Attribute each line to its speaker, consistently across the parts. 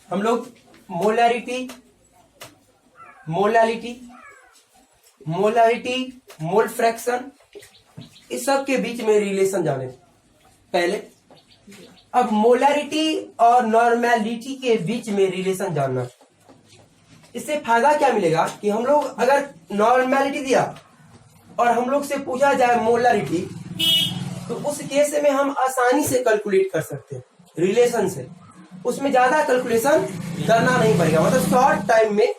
Speaker 1: हम लोग molarity, molality, mole fraction, इस सब के बीच में रिलेशन जाने पहले। अब मोलैरिटी और नॉर्मेलिटी के बीच में रिलेशन जानना, इससे फायदा क्या मिलेगा कि हम लोग अगर नॉर्मेलिटी दिया और हम लोग से पूछा जाए मोलैरिटी, तो उस केस में हम आसानी से कैलकुलेट कर सकते हैं रिलेशन से, उसमें ज्यादा कैलकुलेशन करना नहीं पड़ेगा, मतलब शॉर्ट टाइम में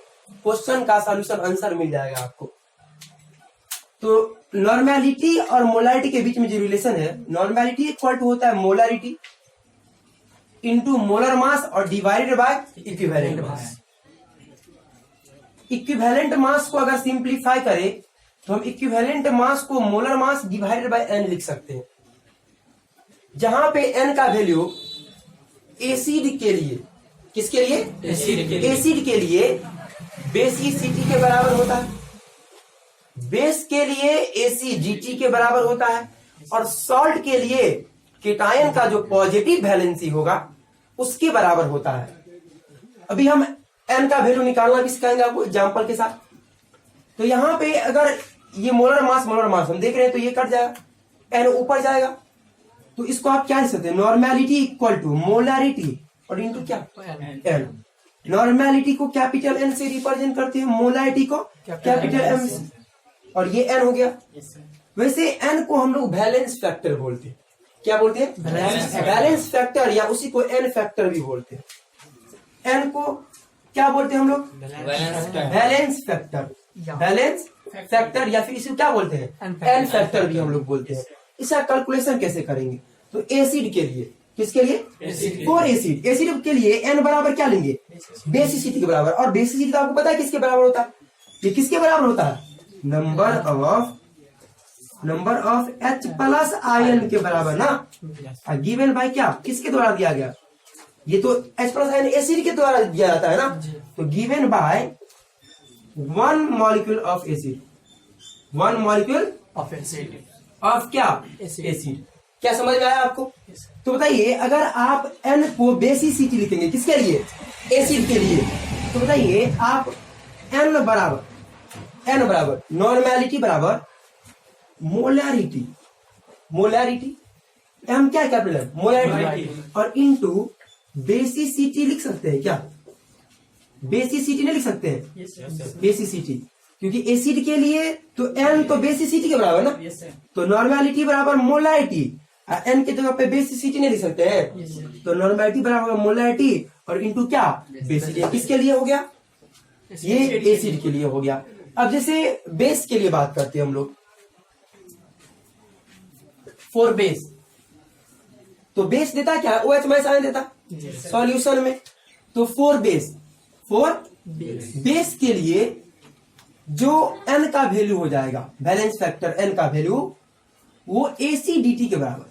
Speaker 1: क्वेश्चन का सॉल्यूशन आंसर मिल जाएगा आपको। तो नॉर्मेलिटी और मोलैरिटी के बीच में जो रिलेशन है, नॉर्मेलिटी इक्वल टू होता है मोलैरिटी इनटू मोलर मास और divided by equivalent mass. Equivalent mass को अगर सिंप्लीफाई करें तो हम इक्विवेलेंट मास को molar mass divided by n लिख सकते हैं, जहां पे एन का वैल्यू एसिड के लिए, किसके लिए? एसिड के लिए बेसिसिटी के बराबर होता है, बेस के लिए एसिडिटी के बराबर होता है, और सॉल्ट के लिए केटायन का जो पॉजिटिव वैलेंसी होगा उसके बराबर होता है। अभी हम एन का वैल्यू निकालना भी सिखाएंगे आपको एग्जांपल के साथ। तो यहां पे अगर ये मोलर मास हम देख रहे हैं तो ये कट जाएगा, एन ऊपर जाएगा, तो इसको आप क्या लिख सकते हैं? नॉर्मेलिटी इक्वल टू मोलैरिटी और इनटू क्या? एन। नॉर्मेलिटी को कैपिटल एन से रिप्रेजेंट करते हैं, मोलैरिटी को कैपिटल एम से, और ये एन हो गया। वैसे एन को हम लोग वैलेंस फैक्टर बोलते हैं। क्या बोलते हैं? वैलेंस फैक्टर, या उसी को एन फैक्टर भी बोलते हैं। एन को क्या बोलते हैं हम लोग? वैलेंस फैक्टर, वैलेंस फैक्टर, या फिर इसे क्या बोलते हैं? एन फैक्टर भी हम लोग बोलते हैं। इसका कैलकुलेशन कैसे करेंगे? तो एसिड के लिए, किसके लिए? फॉर एसिड, एसिड के लिए एन बराबर क्या लेंगे? बेसिसिटी के बराबर, और बेसिसिटी आपको पता है किसके बराबर होता है? ये किसके बराबर होता है? Number of H plus ion के बराबर ना। गिवन बाय क्या? किसके द्वारा दिया गया? ये तो H प्लस आयन एसिड के द्वारा दिया जाता है ना, तो given by 1 molecule of acid, 1 molecule
Speaker 2: of acid,
Speaker 1: of क्या? एसिड। क्या समझ में आया आपको? तो बताइए, अगर आप N को बेसिसिटी लिखेंगे किसके लिए? एसिड के लिए, तो बताइए आप N बराबर नॉर्मेलिटी बराबर मोलैरिटी, हम क्या कैपिटल मोलैरिटी, और इनटू बेसिसिटी लिख सकते हैं क्या? बेसिसिटी नहीं लिख सकते हैं? बेसिसिटी, क्योंकि एसिड के लिए तो एन तो बेसिसिटी के बराबर ना, तो नॉर्मेलिटी बराबर मोलैरिटी, एन के जगह पे बेसिसिटी नहीं लिख सकते हैं, तो नॉर्मेलिटी बराबर मोलैरिटी और इनटू क्या? बेसिसिटी। किसके लिए हो गया? ये एसिड के लिए हो गया। अब जैसे बेस के लिए बात करते हैं हम लोग, फॉर बेस, तो बेस देता क्या? OH माइनस आयन देता सॉल्यूशन में। तो फॉर बेस के लिए जो एन का वैल्यू हो जाएगा, बैलेंस फैक्टर एन का वैल्यू, वो एसिडिटी के बराबर,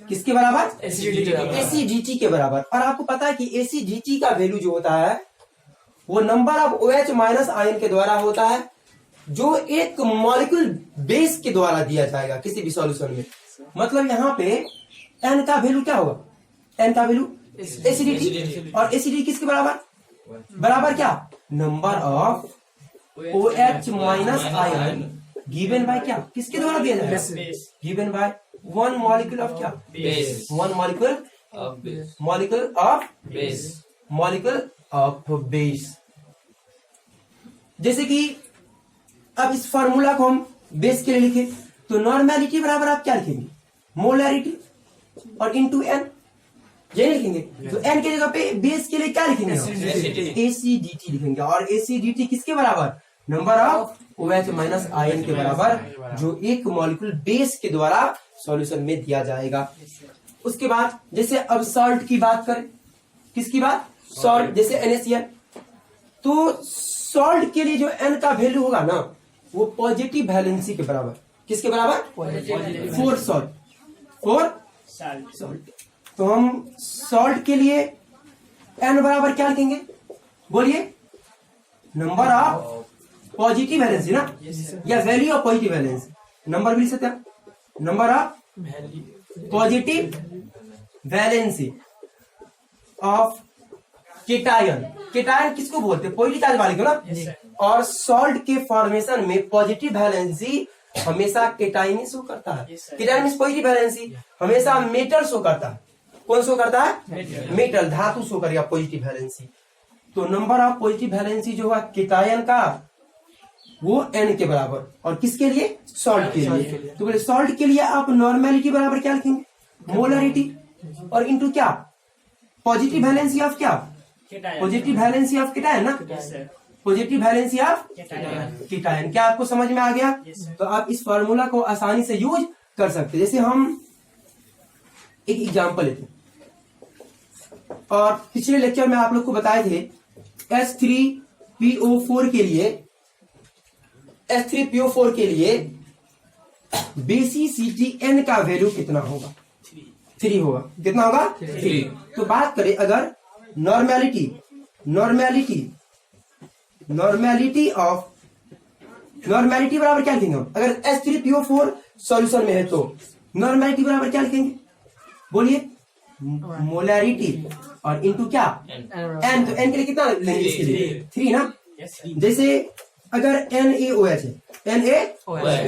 Speaker 1: किसके बराबर? एसिडिटी के बराबर। और आपको पता है कि एसिडिटी का वैल्यू जो होता है वो number of OH minus ion के द्वारा होता है, जो एक मॉलिक्यूल बेस के द्वारा दिया जाएगा किसी भी सॉल्यूशन में। मतलब यहाँ पे एन का वैल्यू क्या होगा? एन का वैल्यू एसिडिटी, और एसिडिटी किसके बराबर? बराबर क्या? Number of OH minus ion given by क्या? किसके द्वारा दिया जाएगा? गिवन बाय 1 मॉलिक्यूल ऑफ क्या? 1 मॉलिक्यूल ऑफ बेस। जैसे कि अब इस फार्मूला को हम बेस के लिए लिखे, तो नॉर्मेलिटी बराबर आप क्या लिखेंगे? मोलैरिटी और इनटू एन, ये लिखेंगे। तो एन के जगह पे बेस के लिए क्या लिखेंगे? एसिडिटी लिखेंगे, और एसिडिटी किसके बराबर? Number of OH minus ion के बराबर, जो एक मॉलिक्यूल बेस के द्वारा सॉल्यूशन में दिया जाएगा। उसके बाद जैसे अब सॉल्ट की बात करें, किसकी बात? सॉल्ट, जैसे NaCl, तो सॉल्ट के लिए जो एन का वैल्यू होगा ना, वो पॉजिटिव वैलेंसी के बराबर, किसके बराबर? For salt. तो हम सॉल्ट के लिए एन बराबर क्या लिखेंगे? बोलिए, नंबर ऑफ पॉजिटिव वैलेंसी ना, या value of positive valency, number भी लिख सकते हैं, number of positive valency of cation. Cation किसको बोलते हैं? पॉजिटिव चार्ज वाले को ना। और सॉल्ट के फॉर्मेशन में पॉजिटिव वैलेंसी हमेशा केटायन ही शो करता है। केटायन मींस पॉजिटिव वैलेंसी हमेशा मेटल शो करता है। कौन शो करता है? मेटल, धातु शो करेगा पॉजिटिव वैलेंसी। तो नंबर ऑफ पॉजिटिव वैलेंसी जो है केटायन का वो n के बराबर, और किसके लिए? सॉल्ट के लिए। तो बोले सॉल्ट के लिए आप नॉर्मेलिटी बराबर क्या लिखेंगे? मोलरिटी, और इनटू क्या? पॉजिटिव वैलेंसी ऑफ क्या? पॉजिटिव वैलेंसी ऑफ केटायन ना। Positive valency of cation. क्या आपको समझ में आ गया? तो आप इस फॉर्मूला को आसानी से यूज कर सकते हैं। जैसे हम एक एग्जांपल लेते हैं, और पिछले लेक्चर में आप लोग को बताए थे H3PO4 के लिए, H3PO4 के लिए BCCTN का वैल्यू कितना होगा? 3 होगा। कितना होगा? 3। तो बात करें अगर नॉर्मेलिटी बराबर क्या लिखेंगे हम? अगर H3PO4 सॉल्यूशन में है तो नॉर्मेलिटी बराबर क्या लिखेंगे? बोलिए। मोलैरिटी और इनटू क्या? n। तो n के लिए कितना लेंगे? इसके लिए 3 ना। जैसे अगर NaOH है, Na,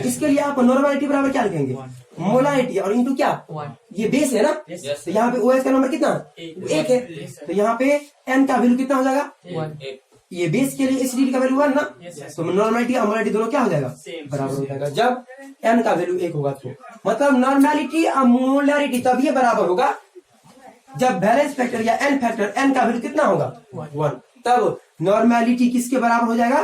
Speaker 1: इसके लिए आप नॉर्मेलिटी बराबर क्या लिखेंगे? मोलैरिटी और इनटू क्या? ये बेस है ना। तो यहाँ पे OH का नंबर कितना? 1 है। तो यहाँ पे n का वैल्यू कितना हो जाएगा? 1। ये बेस के लिए एसिडिटी का वैल्यू 1 ना। तो नॉर्मेलिटी और मोलैरिटी दोनों क्या हो जाएगा? बराबर हो जाएगा जब n का वैल्यू 1 होगा। तो मतलब नॉर्मेलिटी और मोलैरिटी तब ये बराबर होगा जब बैलेंस फैक्टर या n फैक्टर n का वैल्यू कितना होगा? 1। तब नॉर्मेलिटी किसके बराबर हो जाएगा?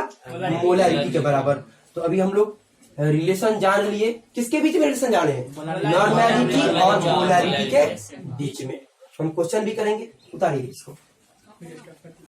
Speaker 1: मोलैरिटी के बराबर। तो अभी हम लोग रिलेशन जान लिए। किसके बीच में रिलेशन जाने हैं? नॉर्मेलिटी और मोलैरिटी के बीच में। हम क्वेश्चन भी करेंगे, उतारिए इसको।